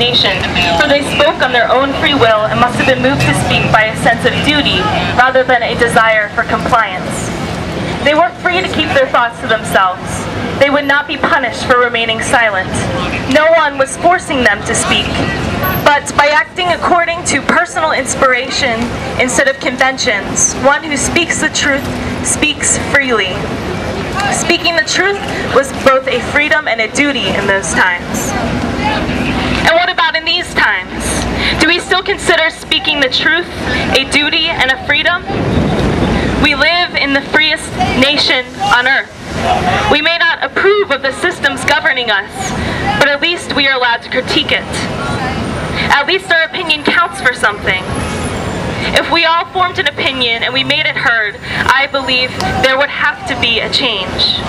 nation, for they spoke on their own free will and must have been moved to speak by a sense of duty rather than a desire for compliance. They were free to keep their thoughts to themselves. They would not be punished for remaining silent. No one was forcing them to speak. But by acting according to personal inspiration instead of conventions, one who speaks the truth speaks freely. Speaking the truth was both a freedom and a duty in those times. And what about in these times? Do we still consider speaking the truth a duty and a freedom? We live in the freest nation on earth. We may not approve of the systems governing us, but at least we are allowed to critique it. At least our opinion counts for something. If we all formed an opinion and we made it heard, I believe there would have to be a change.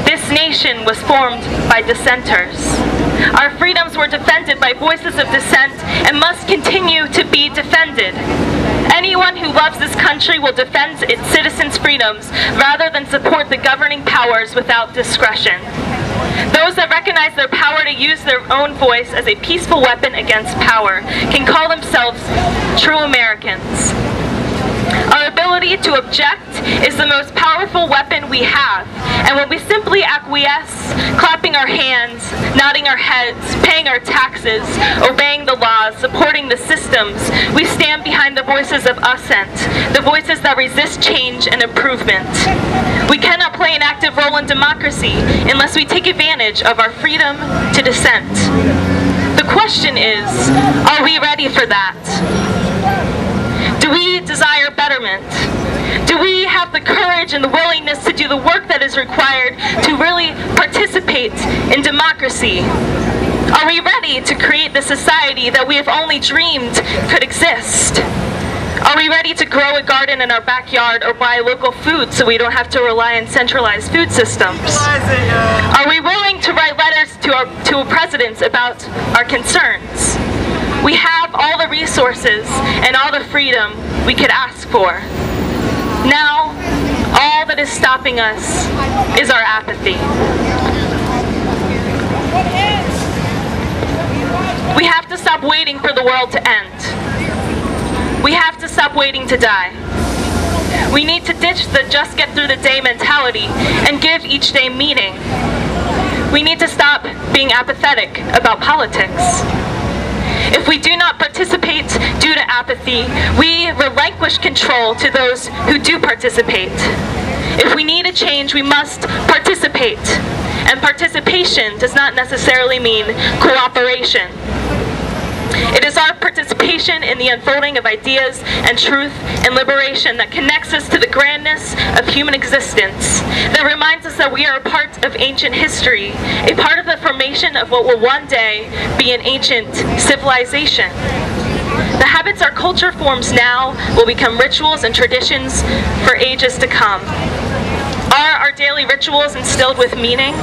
This nation was formed by dissenters. Our freedoms were defended by voices of dissent and must continue to be defended. Anyone who loves this country will defend its citizens' freedoms rather than support the governing powers without discretion. Those that recognize their power to use their own voice as a peaceful weapon against power can call themselves true Americans. Our ability to object is the most powerful weapon we have, and when we simply acquiesce, clapping our hands, nodding our heads, paying our taxes, obeying the laws, supporting the systems, we stand behind the voices of assent, the voices that resist change and improvement. We cannot play an active role in democracy unless we take advantage of our freedom to dissent. The question is, are we ready for that? Do we desire betterment? Do we have the courage and the willingness to do the work that is required to really participate in democracy? Are we ready to create the society that we have only dreamed could exist? Are we ready to grow a garden in our backyard or buy local food so we don't have to rely on centralized food systems? Are we willing to write letters to presidents about our concerns? We have all the resources and all the freedom we could ask for. Now, all that is stopping us is our apathy. We have to stop waiting for the world to end. We have to stop waiting to die. We need to ditch the just get through the day mentality and give each day meaning. We need to stop being apathetic about politics. If we do not participate due to apathy, we relinquish control to those who do participate. If we need a change, we must participate. And participation does not necessarily mean cooperation. It is our participation in the unfolding of ideas and truth and liberation that connects us to the grandness of human existence, that reminds us that we are a part of ancient history, a part of the formation of what will one day be an ancient civilization. The habits our culture forms now will become rituals and traditions for ages to come. Are our daily rituals instilled with meaning?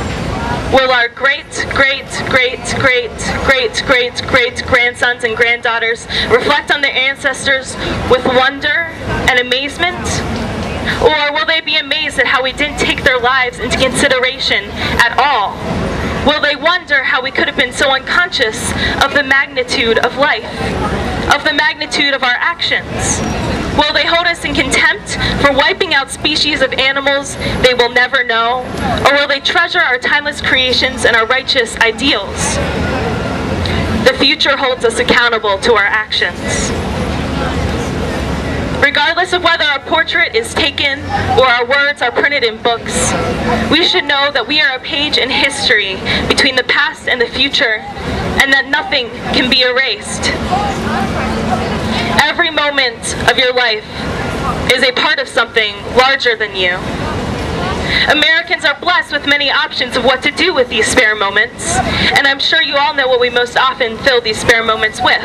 Will our great-great-great-great-great-great-grandsons and granddaughters reflect on their ancestors with wonder and amazement? Or will they be amazed at how we didn't take their lives into consideration at all? Will they wonder how we could have been so unconscious of the magnitude of life, of the magnitude of our actions? Will they hold us in contempt for wiping out species of animals they will never know? Or will they treasure our timeless creations and our righteous ideals? The future holds us accountable to our actions. Regardless of whether our portrait is taken or our words are printed in books, we should know that we are a page in history between the past and the future, and that nothing can be erased. Every moment of your life is a part of something larger than you. Americans are blessed with many options of what to do with these spare moments, and I'm sure you all know what we most often fill these spare moments with.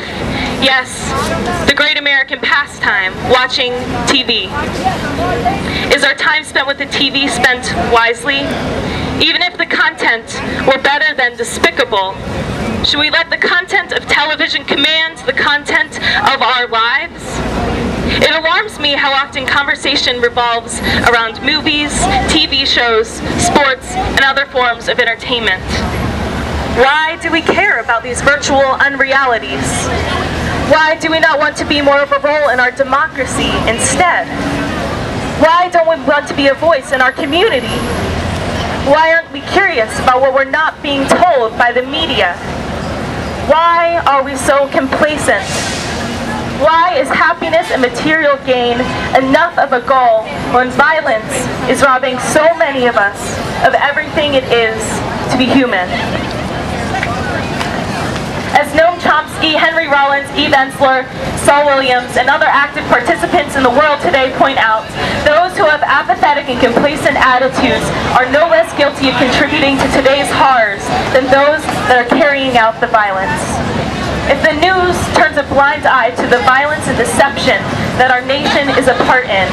Yes, the great American pastime, watching TV. Is our time spent with the TV spent wisely? Even if the content were better than despicable, should we let the content of television command the content of our lives? It alarms me how often conversation revolves around movies, TV shows, sports, and other forms of entertainment. Why do we care about these virtual unrealities? Why do we not want to be more of a role in our democracy instead? Why don't we want to be a voice in our community? Why aren't we curious about what we're not being told by the media? Why are we so complacent? Why is happiness and material gain enough of a goal when violence is robbing so many of us of everything it is to be human? As Noam Chomsky, Henry Rollins, Eve Ensler, Saul Williams, and other active participants in the world today point out, those who have apathetic and complacent attitudes are no less guilty of contributing to today's horrors than those that are carrying out the violence. If the news turns a blind eye to the violence and deception that our nation is a part in,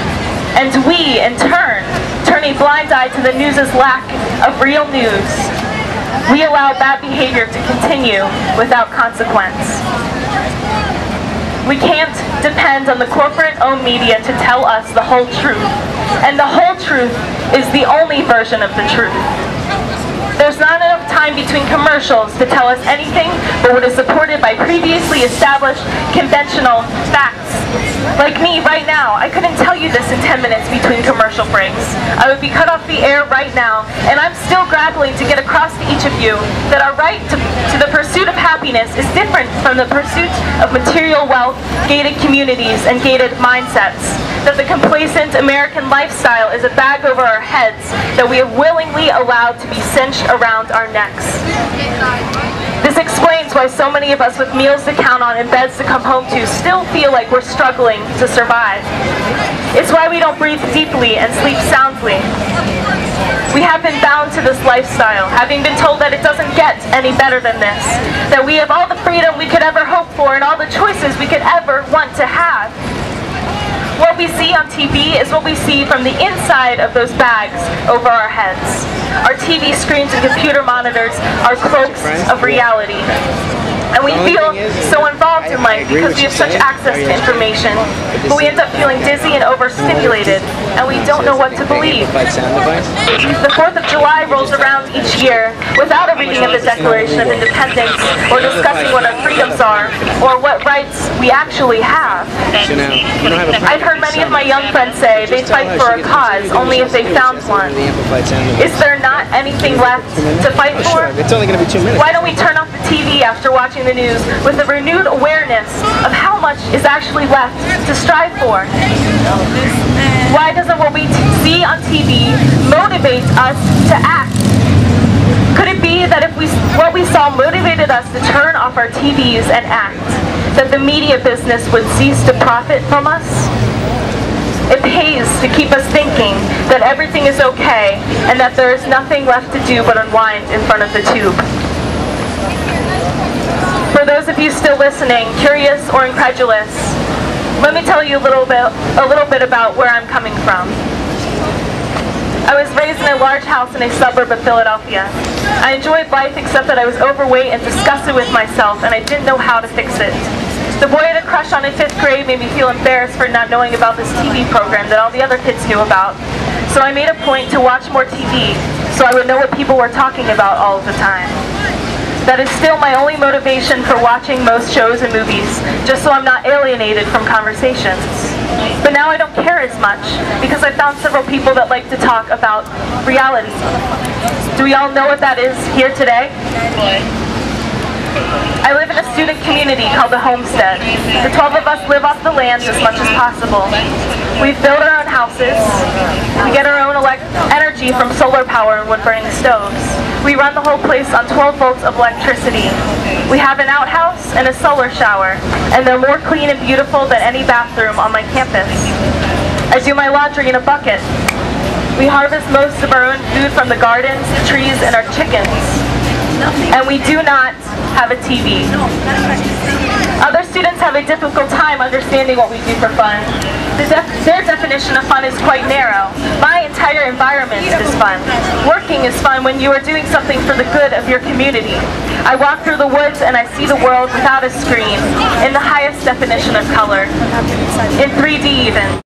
and we, in turn, turn a blind eye to the news's lack of real news, we allow bad behavior to continue without consequence. We can't depend on the corporate-owned media to tell us the whole truth, and the whole truth is the only version of the truth. There's not enough time between commercials to tell us anything but what is supported by previously established conventional facts. Like me right now, I couldn't tell you this in 10 minutes between commercial breaks. I would be cut off the air right now, and I'm still grappling to get across to each of you that our right to the pursuit of happiness is different from the pursuit of material wealth, gated communities, and gated mindsets. That the complacent American lifestyle is a bag over our heads that we have willingly allowed to be cinched around our necks. This explains why so many of us with meals to count on and beds to come home to still feel like we're struggling to survive. It's why we don't breathe deeply and sleep soundly. We have been bound to this lifestyle, having been told that it doesn't get any better than this, that we have all the freedom we could ever hope for and all the choices we could ever want to have. What we see on TV is what we see from the inside of those bags over our heads. Our TV screens and computer monitors are cloaks of reality. And we feel so involved in life because we have such access to information, but we end up feeling dizzy and overstimulated, and we don't know what to believe. The 4th of July rolls around each year without a reading of the Declaration of Independence, or discussing what our freedoms are, or what rights we actually have. I've heard many of my young friends say they'd fight for a cause only if they found one. Is there not anything left to fight for? Why don't we turn off the TV after watching the news with a renewed awareness of how much is actually left to strive for? Why doesn't what we see on TV motivate us to act? Could it be that if what we saw motivated us to turn off our TVs and act, that the media business would cease to profit from us? It pays to keep us thinking that everything is okay and that there is nothing left to do but unwind in front of the tube. For those of you still listening, curious or incredulous, let me tell you a little bit about where I'm coming from. I was raised in a large house in a suburb of Philadelphia. I enjoyed life except that I was overweight and disgusted with myself, and I didn't know how to fix it. The boy I had a crush on in 5th grade made me feel embarrassed for not knowing about this TV program that all the other kids knew about. So I made a point to watch more TV so I would know what people were talking about all of the time. That is still my only motivation for watching most shows and movies, just so I'm not alienated from conversations. But now I don't care as much, because I found several people that like to talk about reality. Do we all know what that is here today? I live in a student community called the Homestead. The 12 of us live off the land as much as possible. We've built our own houses. We get our own energy from solar power and wood-burning stoves. We run the whole place on 12 volts of electricity. We have an outhouse and a solar shower, and they're more clean and beautiful than any bathroom on my campus. I do my laundry in a bucket. We harvest most of our own food from the gardens, the trees, and our chickens. And we do not have a TV. Other students have a difficult time understanding what we do for fun. Their definition of fun is quite narrow. My entire environment is fun. Working is fun when you are doing something for the good of your community. I walk through the woods and I see the world without a screen, in the highest definition of color, in 3D even.